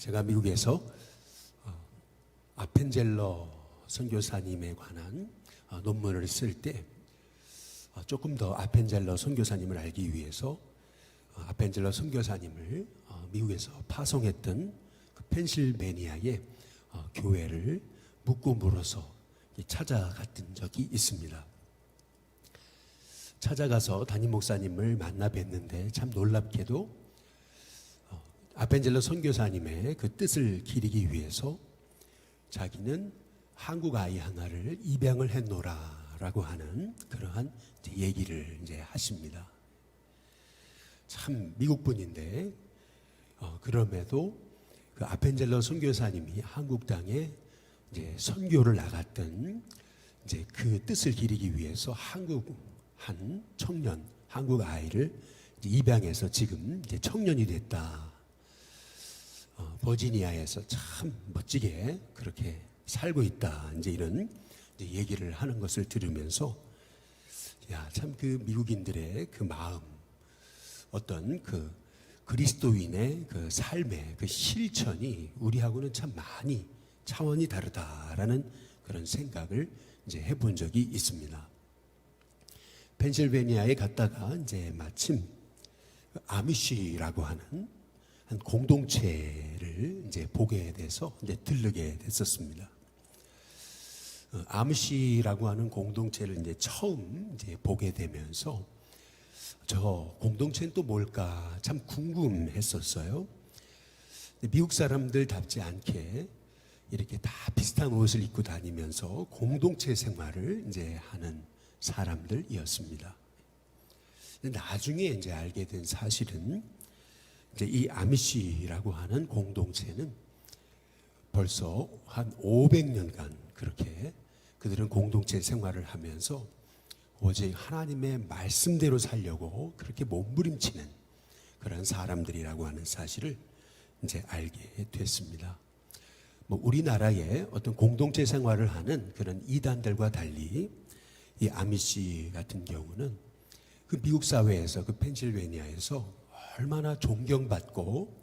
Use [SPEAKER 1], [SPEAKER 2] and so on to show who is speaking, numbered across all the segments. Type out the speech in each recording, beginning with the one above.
[SPEAKER 1] 제가 미국에서 아펜젤러 선교사님에 관한 논문을 쓸 때 조금 더 아펜젤러 선교사님을 알기 위해서 아펜젤러 선교사님을 미국에서 파송했던 그 펜실베니아의 교회를 묻고 물어서 찾아갔던 적이 있습니다. 찾아가서 담임 목사님을 만나 뵀는데 참 놀랍게도 아펜젤러 선교사님의 그 뜻을 기리기 위해서 자기는 한국 아이 하나를 입양을 했노라라고 하는 그러한 얘기를 이제 하십니다. 참 미국 분인데 그럼에도 그 아펜젤러 선교사님이 한국 땅에 이제 선교를 나갔던 이제 그 뜻을 기리기 위해서 한국 한 청년, 한국 아이를 입양해서 지금 이제 청년이 됐다. 버지니아에서 참 멋지게 그렇게 살고 있다. 이제 이런 이제 얘기를 하는 것을 들으면서 참 그 미국인들의 그 마음, 어떤 그 그리스도인의 그 삶의 그 실천이 우리하고는 참 많이 차원이 다르다라는 그런 생각을 이제 해본 적이 있습니다. 펜실베니아에 갔다가 이제 마침 아미시라고 하는 한 공동체를 이제 보게 돼서 이제 들르게 됐었습니다. 아미시라고 하는 공동체를 이제 처음 이제 보게 되면서 저 공동체는 또 뭘까 참 궁금했었어요. 미국 사람들답지 않게 이렇게 다 비슷한 옷을 입고 다니면서 공동체 생활을 이제 하는 사람들이었습니다. 나중에 이제 알게 된 사실은 이제 이 아미시라고 하는 공동체는 벌써 한 500년간 그렇게 그들은 공동체 생활을 하면서 오직 하나님의 말씀대로 살려고 그렇게 몸부림치는 그런 사람들이라고 하는 사실을 이제 알게 됐습니다. 우리나라의 어떤 공동체 생활을 하는 그런 이단들과 달리 이 아미시 같은 경우는 그 미국 사회에서 그 펜실베니아에서 얼마나 존경받고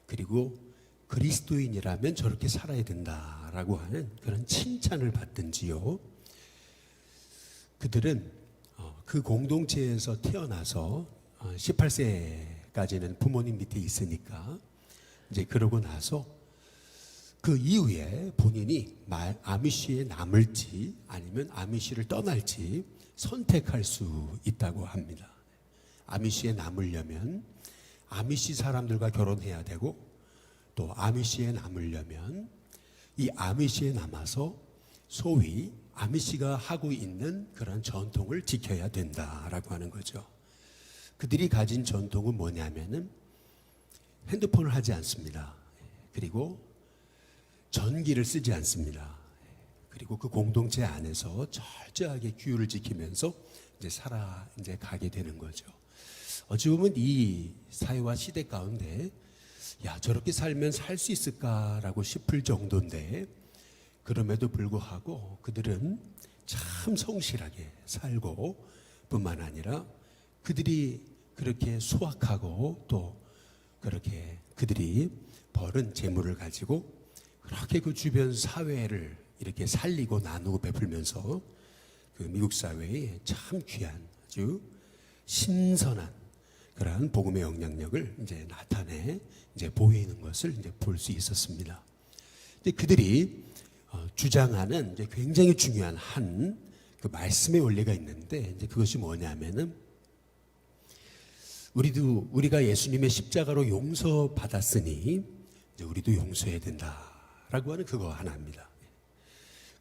[SPEAKER 1] 그리고 그리스도인이라면 저렇게 살아야 된다라고 하는 그런 칭찬을 받든지요. 그들은 그 공동체에서 태어나서 18세까지는 부모님 밑에 있으니까 이제 그러고 나서 그 이후에 본인이 아미시에 남을지 아니면 아미시를 떠날지 선택할 수 있다고 합니다. 아미시에 남으려면 아미시 사람들과 결혼해야 되고 또 아미시에 남으려면 이 아미시에 남아서 소위 아미시가 하고 있는 그런 전통을 지켜야 된다라고 하는 거죠. 그들이 가진 전통은 뭐냐면은 핸드폰을 하지 않습니다. 그리고 전기를 쓰지 않습니다. 그리고 그 공동체 안에서 철저하게 규율을 지키면서 이제 가게 되는 거죠. 어찌 보면 이 사회와 시대 가운데 저렇게 살면 살 수 있을까라고 싶을 정도인데 그럼에도 불구하고 그들은 참 성실하게 살고 뿐만 아니라 그들이 그렇게 수확하고 또 그렇게 그들이 벌은 재물을 가지고 그렇게 그 주변 사회를 이렇게 살리고 나누고 베풀면서 그 미국 사회에 참 귀한 아주 신선한 그러한 복음의 영향력을 이제 나타내 이제 보이는 것을 이제 볼 수 있었습니다. 근데 그들이 주장하는 이제 굉장히 중요한 한 그 말씀의 원리가 있는데 이제 그것이 뭐냐면은 우리가 예수님의 십자가로 용서받았으니 이제 우리도 용서해야 된다라고 하는 그거 하나입니다.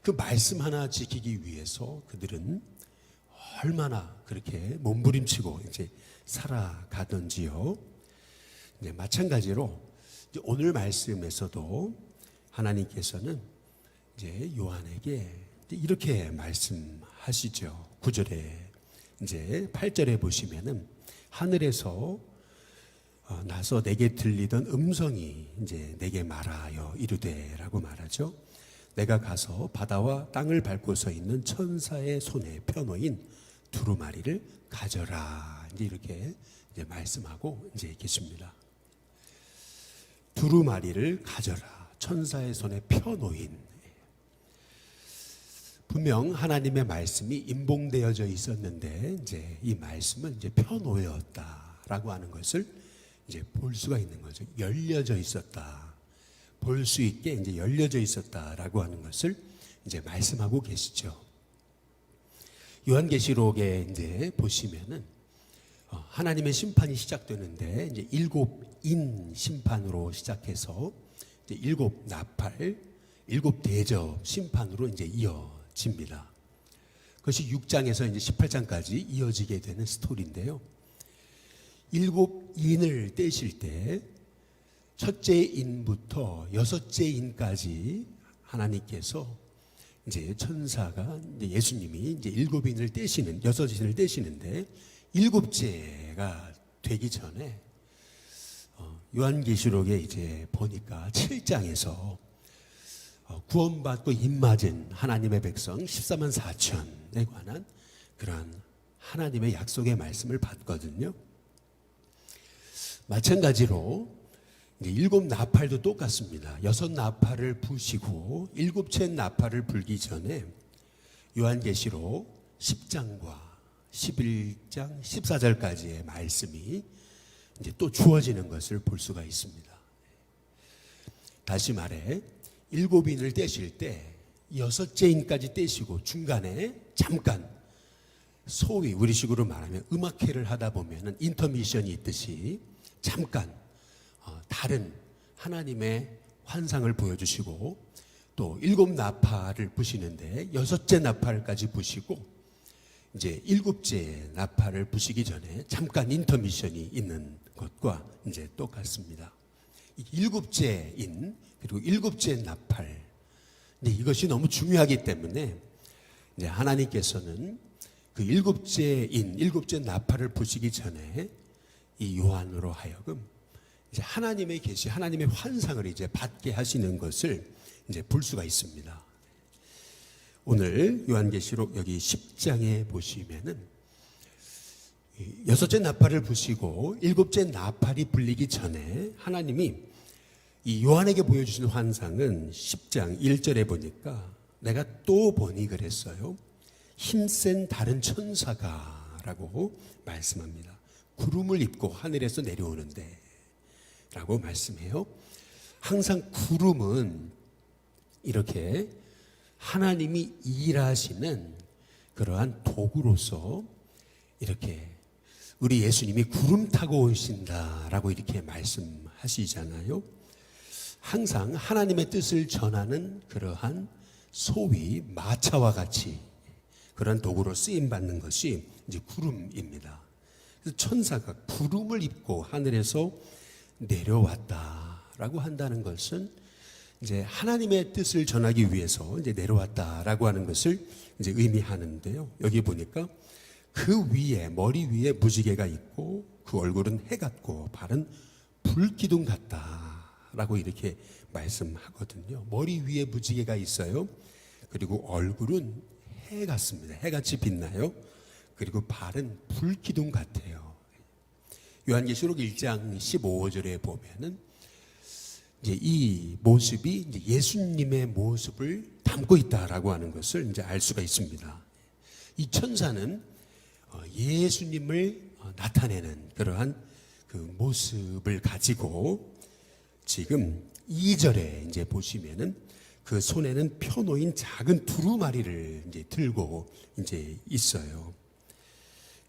[SPEAKER 1] 그 말씀 하나 지키기 위해서 그들은 얼마나 그렇게 몸부림치고 이제 살아가던지요. 이제 마찬가지로 이제 오늘 말씀에서도 하나님께서는 이제 요한에게 이렇게 말씀하시죠. 9절에 이제 8절에 보시면은 하늘에서 나서 내게 들리던 음성이 이제 내게 말하여 이르되라고 말하죠. 내가 가서 바다와 땅을 밟고 서 있는 천사의 손에 펴놓인 두루마리를 가져라. 이제 이렇게 이제 말씀하고 이제 계십니다. 두루마리를 가져라. 천사의 손에 펴놓인. 분명 하나님의 말씀이 임봉되어져 있었는데 이제 이 말씀은 이제 펴놓였다라고 하는 것을 이제 볼 수가 있는 거죠. 열려져 있었다. 볼 수 있게 이제 열려져 있었다라고 하는 것을 이제 말씀하고 계시죠. 요한계시록에 이제 보시면은 하나님의 심판이 시작되는데 이제 7인 심판으로 시작해서 이제 7나팔, 7대접 심판으로 이제 이어집니다. 그것이 6장에서 이제 18장까지 이어지게 되는 스토리인데요. 7인을 떼실 때 첫째 인부터 6째 인까지 하나님께서 이제 천사가 이제 예수님이 이제 7인을 떼시는 6인을 떼시는데 7째가 되기 전에 요한계시록에 이제 보니까 7장에서 구원받고 입맞은 하나님의 백성 14만 4천에 관한 그러한 하나님의 약속의 말씀을 받거든요. 마찬가지로 이제 7나팔도 똑같습니다. 6나팔을 부시고 7째 나팔을 불기 전에 요한계시록 10장과 11장 14절까지의 말씀이 이제 또 주어지는 것을 볼 수가 있습니다. 다시 말해 7인을 떼실 때 6째 인까지 떼시고 중간에 잠깐 소위 우리식으로 말하면 음악회를 하다 보면 인터미션이 있듯이 잠깐 다른 하나님의 환상을 보여주시고 또 7나팔을 부시는데 6째 나팔까지 부시고 이제 7째 나팔을 부시기 전에 잠깐 인터미션이 있는 것과 이제 똑같습니다. 7째 인 그리고 7째 나팔. 근데 이것이 너무 중요하기 때문에 이제 하나님께서는 그 7째 인 7째 나팔을 부시기 전에 이 요한으로 하여금 이제 하나님의 계시, 하나님의 환상을 이제 받게 하시는 것을 이제 볼 수가 있습니다. 오늘 요한계시록 여기 10장에 보시면은 6째 나팔을 부시고 7째 나팔이 불리기 전에 하나님이 이 요한에게 보여주신 환상은 10장 1절에 보니까 내가 또 보니 그랬어요. 힘센 다른 천사가 라고 말씀합니다. 구름을 입고 하늘에서 내려오는데 라고 말씀해요. 항상 구름은 이렇게 하나님이 일하시는 그러한 도구로서 이렇게 우리 예수님이 구름 타고 오신다라고 이렇게 말씀하시잖아요. 항상 하나님의 뜻을 전하는 그러한 소위 마차와 같이 그런 도구로 쓰임 받는 것이 이제 구름입니다. 그래서 천사가 구름을 입고 하늘에서 내려왔다라고 한다는 것은 이제 하나님의 뜻을 전하기 위해서 이제 내려왔다라고 하는 것을 이제 의미하는데요. 여기 보니까 그 위에 머리 위에 무지개가 있고 그 얼굴은 해 같고 발은 불기둥 같다라고 이렇게 말씀하거든요. 머리 위에 무지개가 있어요. 그리고 얼굴은 해 같습니다. 해같이 빛나요. 그리고 발은 불기둥 같아요. 요한계시록 1장 15절에 보면은 이제 이 모습이 이제 예수님의 모습을 담고 있다라고 하는 것을 이제 알 수가 있습니다. 이 천사는 예수님을 나타내는 그러한 그 모습을 가지고 지금 2절에 이제 보시면은 그 손에는 펴놓인 작은 두루마리를 이제 들고 이제 있어요.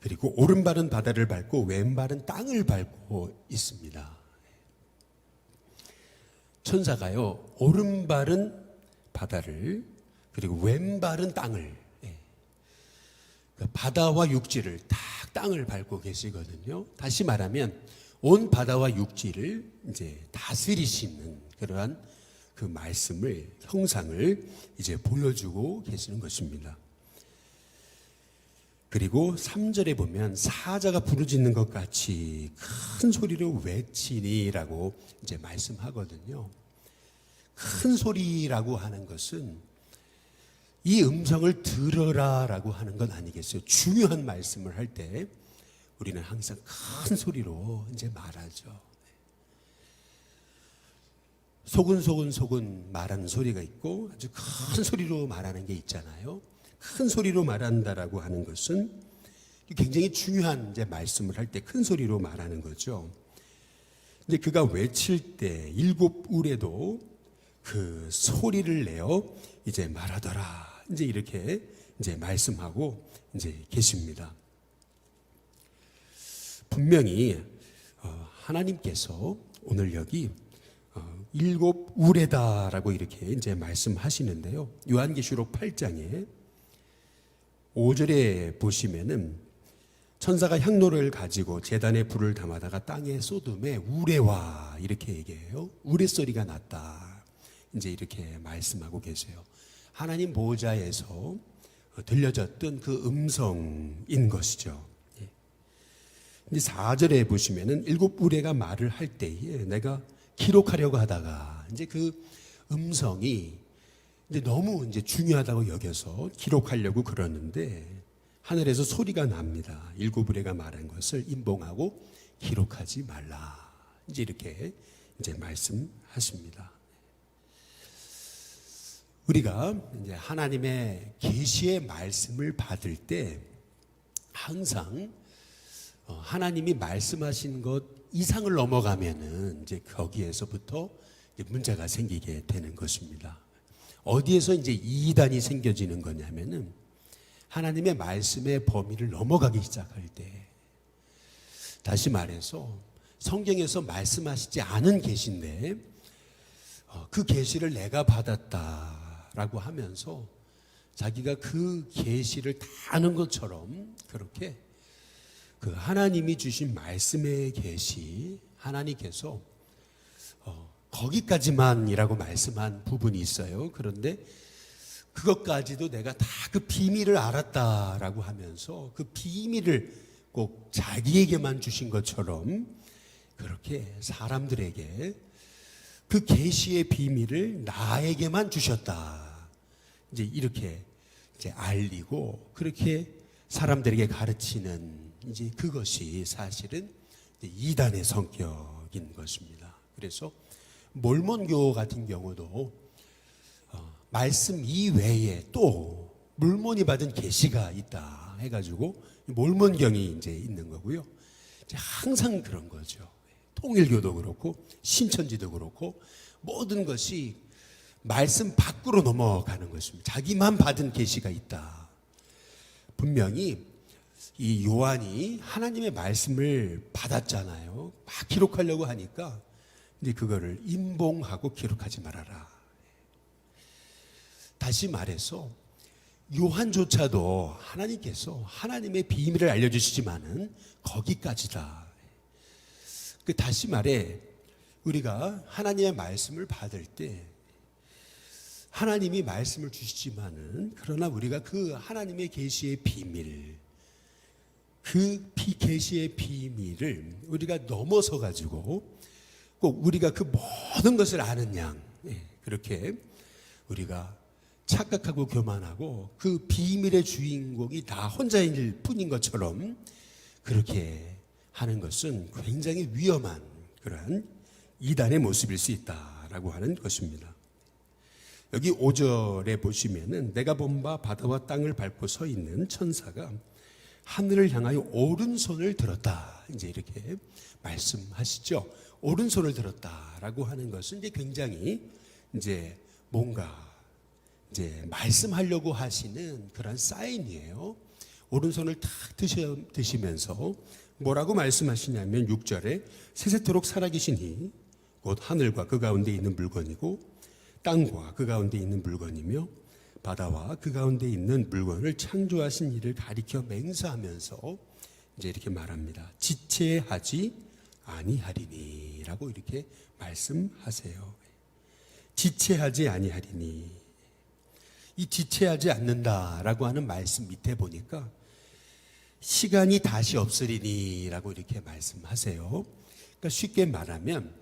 [SPEAKER 1] 그리고 오른발은 바다를 밟고 왼발은 땅을 밟고 있습니다. 천사가요, 오른발은 바다를 그리고 왼발은 땅을, 바다와 육지를 딱 땅을 밟고 계시거든요. 다시 말하면 온 바다와 육지를 이제 다스리시는 그러한 그 말씀을, 형상을 이제 보여주고 계시는 것입니다. 그리고 3절에 보면 사자가 부르짖는 것 같이 큰 소리로 외치니라고 이제 말씀하거든요. 큰 소리라고 하는 것은 이 음성을 들어라라고 하는 건 아니겠어요. 중요한 말씀을 할 때 우리는 항상 큰 소리로 이제 말하죠. 소근소근 말하는 소리가 있고 아주 큰 소리로 말하는 게 있잖아요. 큰 소리로 말한다라고 하는 것은 굉장히 중요한 이제 말씀을 할 때 큰 소리로 말하는 거죠. 근데 그가 외칠 때 일곱 울에도 그 소리를 내어 이제 말하더라. 이제 이렇게 이제 말씀하고 이제 계십니다. 분명히 하나님께서 오늘 여기 일곱 울에다라고 이렇게 이제 말씀하시는데요. 요한계시록 8장에 5절에 보시면은 천사가 향로를 가지고 제단에 불을 담아다가 땅에 쏟음에 우레와 이렇게 얘기해요. 우레 소리가 났다. 이제 이렇게 말씀하고 계세요. 하나님 보호자에서 들려졌던 그 음성인 것이죠. 이제 4절에 보시면은 일곱 우레가 말을 할 때에 내가 기록하려고 하다가 이제 그 음성이 이제 너무 이제 중요하다고 여겨서 기록하려고 그러는데 하늘에서 소리가 납니다. 일곱 우레가 말한 것을 임봉하고 기록하지 말라. 이제 이렇게 이제 말씀하십니다. 우리가 이제 하나님의 계시의 말씀을 받을 때 항상 하나님이 말씀하신 것 이상을 넘어가면은 이제 거기에서부터 이제 문제가 생기게 되는 것입니다. 어디에서 이제 이단이 생겨지는 거냐면은 하나님의 말씀의 범위를 넘어가기 시작할 때, 다시 말해서 성경에서 말씀하시지 않은 계시인데 그 계시를 내가 받았다라고 하면서 자기가 그 계시를 다 아는 것처럼 그렇게 그 하나님이 주신 말씀의 계시, 하나님께서 거기까지만이라고 말씀한 부분이 있어요. 그런데 그것까지도 내가 다 그 비밀을 알았다라고 하면서 그 비밀을 꼭 자기에게만 주신 것처럼 그렇게 사람들에게 그 계시의 비밀을 나에게만 주셨다. 이제 이렇게 이제 알리고 그렇게 사람들에게 가르치는 이제 그것이 사실은 이단의 성격인 것입니다. 그래서 몰몬교 같은 경우도 말씀 이외에 또 몰몬이 받은 계시가 있다 해가지고 몰몬경이 이제 있는 거고요. 이제 항상 그런 거죠. 통일교도 그렇고 신천지도 그렇고 모든 것이 말씀 밖으로 넘어가는 것입니다. 자기만 받은 계시가 있다. 분명히 이 요한이 하나님의 말씀을 받았잖아요. 막 기록하려고 하니까 이제 그거를 임봉하고 기록하지 말아라. 다시 말해서 요한조차도 하나님께서 하나님의 비밀을 알려주시지만은 거기까지다. 다시 말해 우리가 하나님의 말씀을 받을 때 하나님이 말씀을 주시지만은 그러나 우리가 그 하나님의 계시의 비밀, 그 계시의 비밀을 우리가 넘어서 가지고 꼭 우리가 그 모든 것을 아는 양, 그렇게 우리가 착각하고 교만하고 그 비밀의 주인공이 다 혼자일 뿐인 것처럼 그렇게 하는 것은 굉장히 위험한 그러한 이단의 모습일 수 있다라고 하는 것입니다. 여기 5절에 보시면은 내가 본 바 바다와 땅을 밟고 서 있는 천사가 하늘을 향하여 오른손을 들었다. 이제 이렇게 말씀하시죠. 오른손을 들었다라고 하는 것은 이제 굉장히 이제 뭔가 이제 말씀하려고 하시는 그런 사인이에요. 오른손을 탁 드시면서 뭐라고 말씀하시냐면 6절에 세세토록 살아계시니 곧 하늘과 그 가운데 있는 물건이고 땅과 그 가운데 있는 물건이며 바다와 그 가운데 있는 물건을 창조하신 이를 가리켜 맹세하면서 이제 이렇게 말합니다. 지체하지 아니하리니 라고 이렇게 말씀하세요. 지체하지 아니하리니, 이 지체하지 않는다라고 하는 말씀 밑에 보니까 시간이 다시 없으리니 라고 이렇게 말씀하세요. 그러니까 쉽게 말하면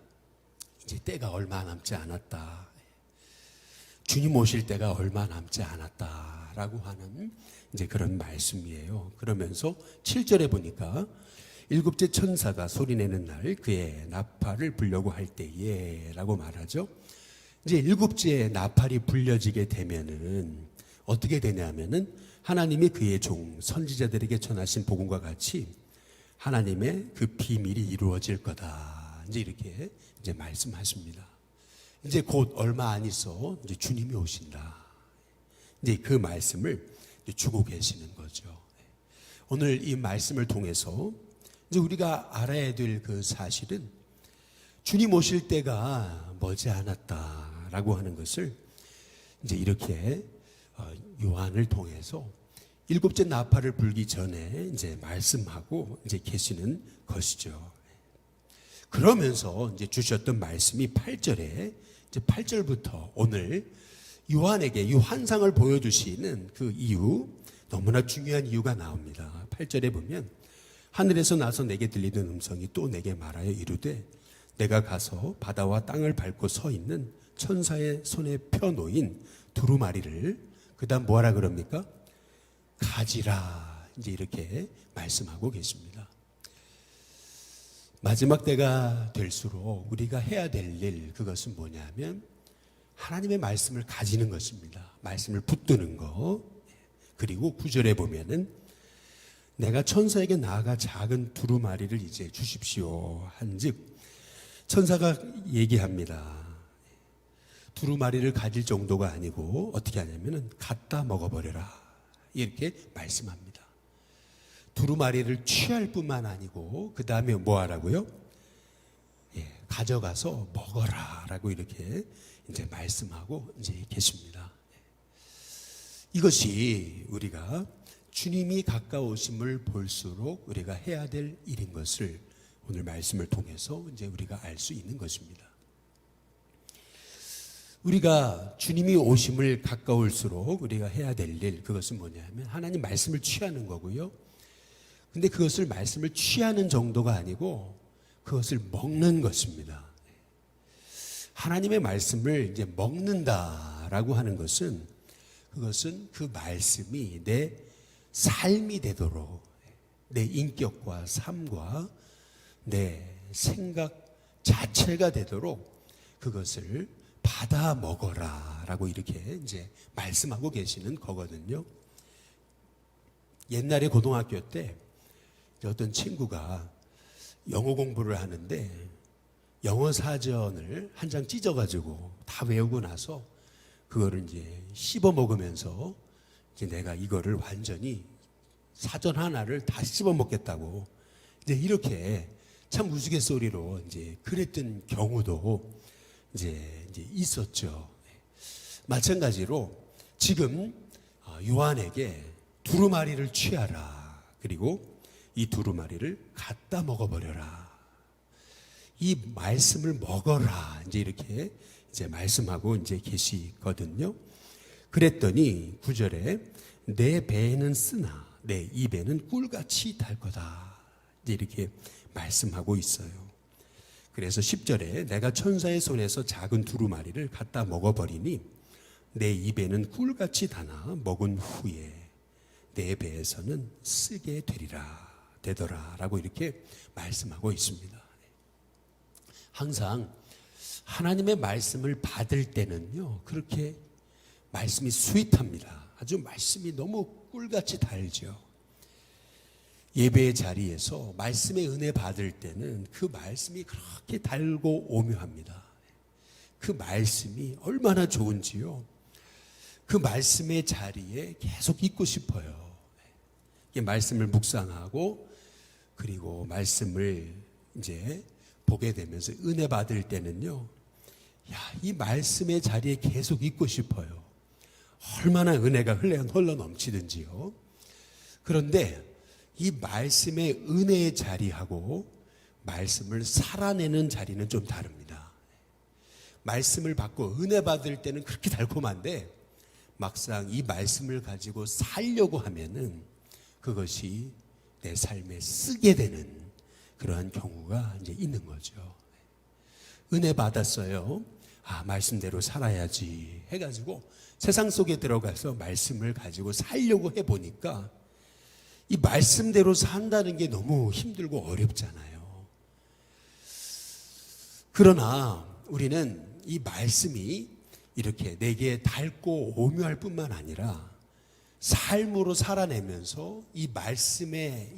[SPEAKER 1] 이제 때가 얼마 남지 않았다, 주님 오실 때가 얼마 남지 않았다라고 하는 이제 그런 말씀이에요. 그러면서 7절에 보니까 일곱째 천사가 소리내는 날 그의 나팔을 불려고 할 때에 라고 말하죠. 이제 일곱째 나팔이 불려지게 되면은 어떻게 되냐면은 하나님이 그의 종 선지자들에게 전하신 복음과 같이 하나님의 그 비밀이 이루어질 거다. 이제 이렇게 이제 말씀하십니다. 이제 곧 얼마 안 있어 이제 주님이 오신다. 이제 그 말씀을 이제 주고 계시는 거죠. 오늘 이 말씀을 통해서 이제 우리가 알아야 될 그 사실은 주님 오실 때가 머지 않았다라고 하는 것을 이제 이렇게 요한을 통해서 일곱째 나팔을 불기 전에 이제 말씀하고 이제 계시는 것이죠. 그러면서 이제 주셨던 말씀이 8절에 이제 8절부터 오늘 요한에게 이 환상을 보여주시는 그 이유, 너무나 중요한 이유가 나옵니다. 8절에 보면 하늘에서 나서 내게 들리는 음성이 또 내게 말하여 이르되 내가 가서 바다와 땅을 밟고 서 있는 천사의 손에 펴놓인 두루마리를 그다음 뭐하라 그럽니까? 가지라. 이제 이렇게 말씀하고 계십니다. 마지막 때가 될수록 우리가 해야 될 일, 그것은 뭐냐면 하나님의 말씀을 가지는 것입니다. 말씀을 붙드는 거. 그리고 9절에 보면은 내가 천사에게 나아가 작은 두루마리를 이제 주십시오 한즉 천사가 얘기합니다. 두루마리를 가질 정도가 아니고 어떻게 하냐면은 갖다 먹어버려라. 이렇게 말씀합니다. 두루마리를 취할 뿐만 아니고 그 다음에 뭐 하라고요? 가져가서 먹어라라고 이렇게 이제 말씀하고 이제 계십니다. 이것이 우리가 주님이 가까우심을 볼수록 우리가 해야 될 일인 것을 오늘 말씀을 통해서 이제 우리가 알 수 있는 것입니다. 우리가 주님이 오심을 가까울수록 우리가 해야 될 일, 그것은 뭐냐면 하나님 말씀을 취하는 거고요. 근데 그것을 말씀을 취하는 정도가 아니고 그것을 먹는 것입니다. 하나님의 말씀을 이제 먹는다라고 하는 것은 그것은 그 말씀이 내 삶이 되도록 내 인격과 삶과 내 생각 자체가 되도록 그것을 받아 먹어라 라고 이렇게 이제 말씀하고 계시는 거거든요. 옛날에 고등학교 때 어떤 친구가 영어 공부를 하는데 영어 사전을 한 장 찢어가지고 다 외우고 나서 그거를 이제 씹어 먹으면서 이제 내가 이거를 완전히 사전 하나를 다 씹어 먹겠다고 이제 이렇게 참 우스갯소리로 이제 그랬던 경우도 이제 있었죠. 마찬가지로 지금 요한에게 두루마리를 취하라. 그리고 이 두루마리를 갖다 먹어버려라. 이 말씀을 먹어라. 이제 이렇게 이제 말씀하고 이제 계시거든요. 그랬더니 9절에 내 배에는 쓰나 내 입에는 꿀같이 달 거다. 이제 이렇게 말씀하고 있어요. 그래서 10절에 내가 천사의 손에서 작은 두루마리를 갖다 먹어버리니 내 입에는 꿀같이 다나 먹은 후에 내 배에서는 쓰게 되더라 라고 이렇게 말씀하고 있습니다. 항상 하나님의 말씀을 받을 때는요 그렇게 말씀이 스윗합니다. 아주 말씀이 너무 꿀같이 달죠. 예배의 자리에서 말씀의 은혜 받을 때는 그 말씀이 그렇게 달고 오묘합니다. 그 말씀이 얼마나 좋은지요. 그 말씀의 자리에 계속 있고 싶어요. 말씀을 묵상하고 그리고 말씀을 이제 보게 되면서 은혜 받을 때는요. 이 말씀의 자리에 계속 있고 싶어요. 얼마나 은혜가 흘러 넘치든지요. 그런데 이 말씀의 은혜의 자리하고 말씀을 살아내는 자리는 좀 다릅니다. 말씀을 받고 은혜 받을 때는 그렇게 달콤한데 막상 이 말씀을 가지고 살려고 하면은 그것이 내 삶에 쓰게 되는 그러한 경우가 이제 있는 거죠. 은혜 받았어요. 말씀대로 살아야지 해가지고 세상 속에 들어가서 말씀을 가지고 살려고 해보니까 이 말씀대로 산다는 게 너무 힘들고 어렵잖아요. 그러나 우리는 이 말씀이 이렇게 내게 닳고 오묘할 뿐만 아니라 삶으로 살아내면서 이 말씀의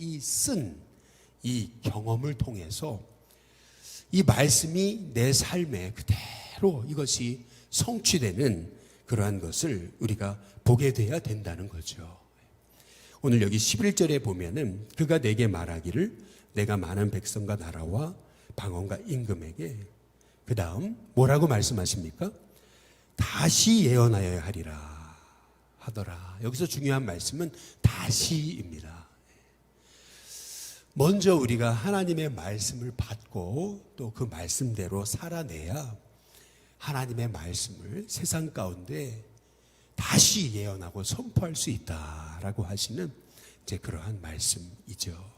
[SPEAKER 1] 이 경험을 통해서 이 말씀이 내 삶에 그대로 이것이 성취되는 그러한 것을 우리가 보게 돼야 된다는 거죠. 오늘 여기 11절에 보면은 그가 내게 말하기를 내가 많은 백성과 나라와 방언과 임금에게, 그 다음 뭐라고 말씀하십니까? 다시 예언하여야 하리라 하더라. 여기서 중요한 말씀은 다시입니다. 먼저 우리가 하나님의 말씀을 받고 또 그 말씀대로 살아내야 하나님의 말씀을 세상 가운데 다시 예언하고 선포할 수 있다라고 하시는 이제 그러한 말씀이죠.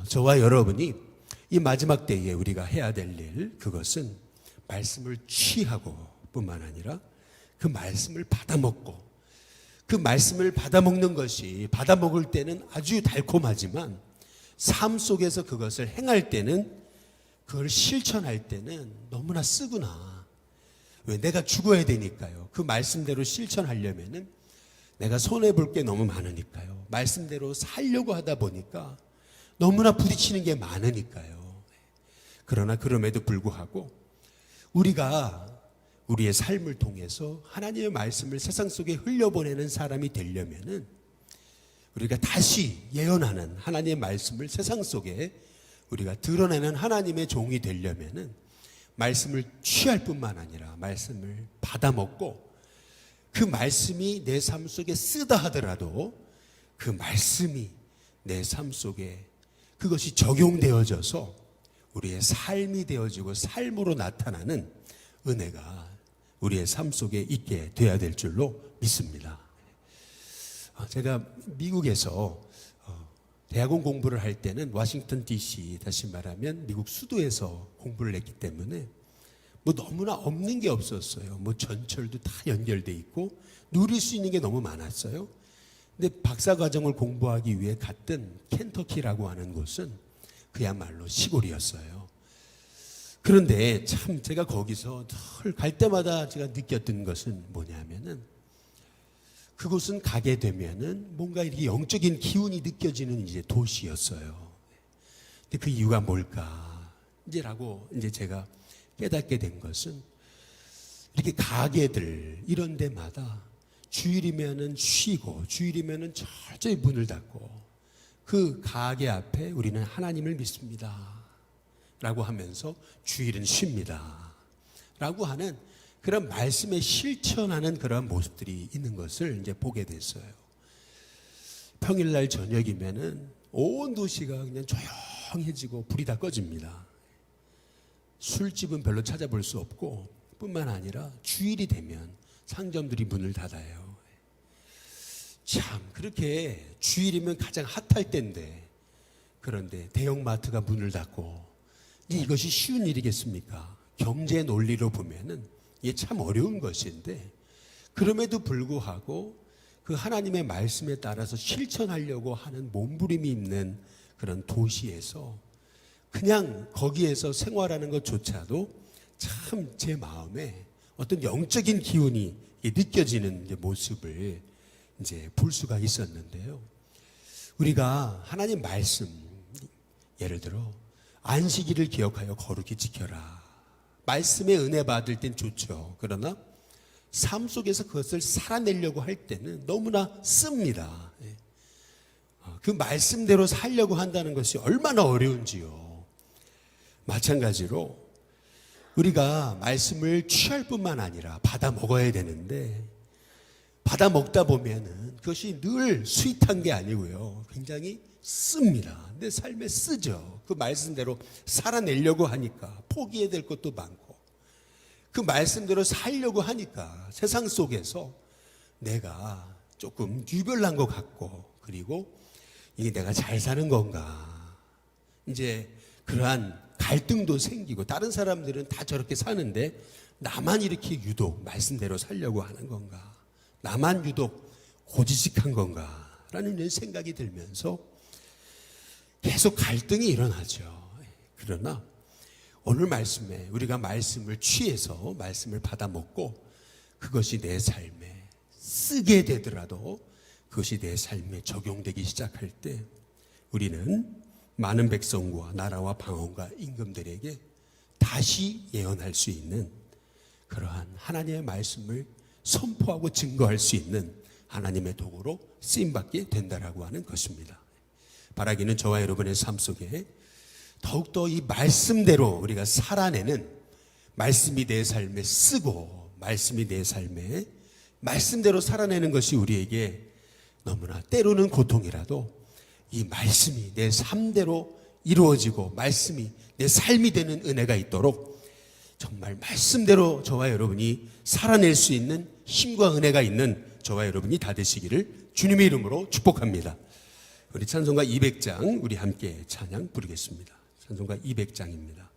[SPEAKER 1] 저와 여러분이 이 마지막 때에 우리가 해야 될 일, 그것은 말씀을 취하고 뿐만 아니라 그 말씀을 받아먹고, 그 말씀을 받아먹는 것이 받아먹을 때는 아주 달콤하지만 삶 속에서 그것을 행할 때는, 그걸 실천할 때는 너무나 쓰구나. 왜? 내가 죽어야 되니까요. 그 말씀대로 실천하려면은 내가 손해볼 게 너무 많으니까요. 말씀대로 살려고 하다 보니까 너무나 부딪히는 게 많으니까요. 그러나 그럼에도 불구하고 우리가 우리의 삶을 통해서 하나님의 말씀을 세상 속에 흘려보내는 사람이 되려면은 우리가 다시 예언하는 하나님의 말씀을 세상 속에 우리가 드러내는 하나님의 종이 되려면은 말씀을 취할 뿐만 아니라 말씀을 받아먹고, 그 말씀이 내 삶 속에 쓰다 하더라도 그 말씀이 내 삶 속에 그것이 적용되어져서 우리의 삶이 되어지고 삶으로 나타나는 은혜가 우리의 삶 속에 있게 돼야 될 줄로 믿습니다. 제가 미국에서 대학원 공부를 할 때는 워싱턴 DC, 다시 말하면 미국 수도에서 공부를 했기 때문에 뭐 너무나 없는 게 없었어요. 뭐 전철도 다 연결돼 있고 누릴 수 있는 게 너무 많았어요. 근데 박사 과정을 공부하기 위해 갔던 켄터키라고 하는 곳은 그야말로 시골이었어요. 그런데 참 제가 거기서 늘 갈 때마다 제가 느꼈던 것은 뭐냐면은, 그곳은 가게 되면은 뭔가 이렇게 영적인 기운이 느껴지는 이제 도시였어요. 근데 그 이유가 뭘까? 이제라고 이제 제가 깨닫게 된 것은, 이렇게 가게들 이런 데마다 주일이면은 쉬고 주일이면은 철저히 문을 닫고 그 가게 앞에 우리는 하나님을 믿습니다 라고 하면서 주일은 쉽니다 라고 하는 그런 말씀에 실천하는 그런 모습들이 있는 것을 이제 보게 됐어요. 평일날 저녁이면은 온 도시가 그냥 조용해지고 불이 다 꺼집니다. 술집은 별로 찾아볼 수 없고, 뿐만 아니라 주일이 되면 상점들이 문을 닫아요. 참 그렇게 주일이면 가장 핫할 때인데, 그런데 대형마트가 문을 닫고, 이것이 쉬운 일이겠습니까? 경제 논리로 보면은 이게 참 어려운 것인데, 그럼에도 불구하고 그 하나님의 말씀에 따라서 실천하려고 하는 몸부림이 있는 그런 도시에서 그냥 거기에서 생활하는 것조차도 참 제 마음에 어떤 영적인 기운이 느껴지는 모습을 이제 볼 수가 있었는데요. 우리가 하나님 말씀, 예를 들어 안식일을 기억하여 거룩히 지켜라, 말씀의 은혜 받을 땐 좋죠. 그러나 삶 속에서 그것을 살아내려고 할 때는 너무나 씁니다. 그 말씀대로 살려고 한다는 것이 얼마나 어려운지요. 마찬가지로 우리가 말씀을 취할 뿐만 아니라 받아 먹어야 되는데, 받아 먹다 보면은 그것이 늘 스윗한 게 아니고요, 굉장히 씁니다. 내 삶에 쓰죠. 그 말씀대로 살아내려고 하니까 포기해야 될 것도 많고, 그 말씀대로 살려고 하니까 세상 속에서 내가 조금 유별난 것 같고, 그리고 이게 내가 잘 사는 건가, 이제 그러한 갈등도 생기고, 다른 사람들은 다 저렇게 사는데 나만 이렇게 유독 말씀대로 살려고 하는 건가, 나만 유독 고지식한 건가 라는 이런 생각이 들면서 계속 갈등이 일어나죠. 그러나 오늘 말씀에 우리가 말씀을 취해서 말씀을 받아 먹고 그것이 내 삶에 쓰게 되더라도 그것이 내 삶에 적용되기 시작할 때 우리는 많은 백성과 나라와 방언과 임금들에게 다시 예언할 수 있는 그러한 하나님의 말씀을 선포하고 증거할 수 있는 하나님의 도구로 쓰임받게 된다라고 하는 것입니다. 바라기는 저와 여러분의 삶 속에 더욱더 이 말씀대로 우리가 살아내는, 말씀이 내 삶에 쓰고 말씀이 내 삶에 말씀대로 살아내는 것이 우리에게 너무나 때로는 고통이라도 이 말씀이 내 삶대로 이루어지고 말씀이 내 삶이 되는 은혜가 있도록 정말 말씀대로 저와 여러분이 살아낼 수 있는 힘과 은혜가 있는 저와 여러분이 다 되시기를 주님의 이름으로 축복합니다. 우리 찬송가 200장 우리 함께 찬양 부르겠습니다. 찬송가 200장입니다.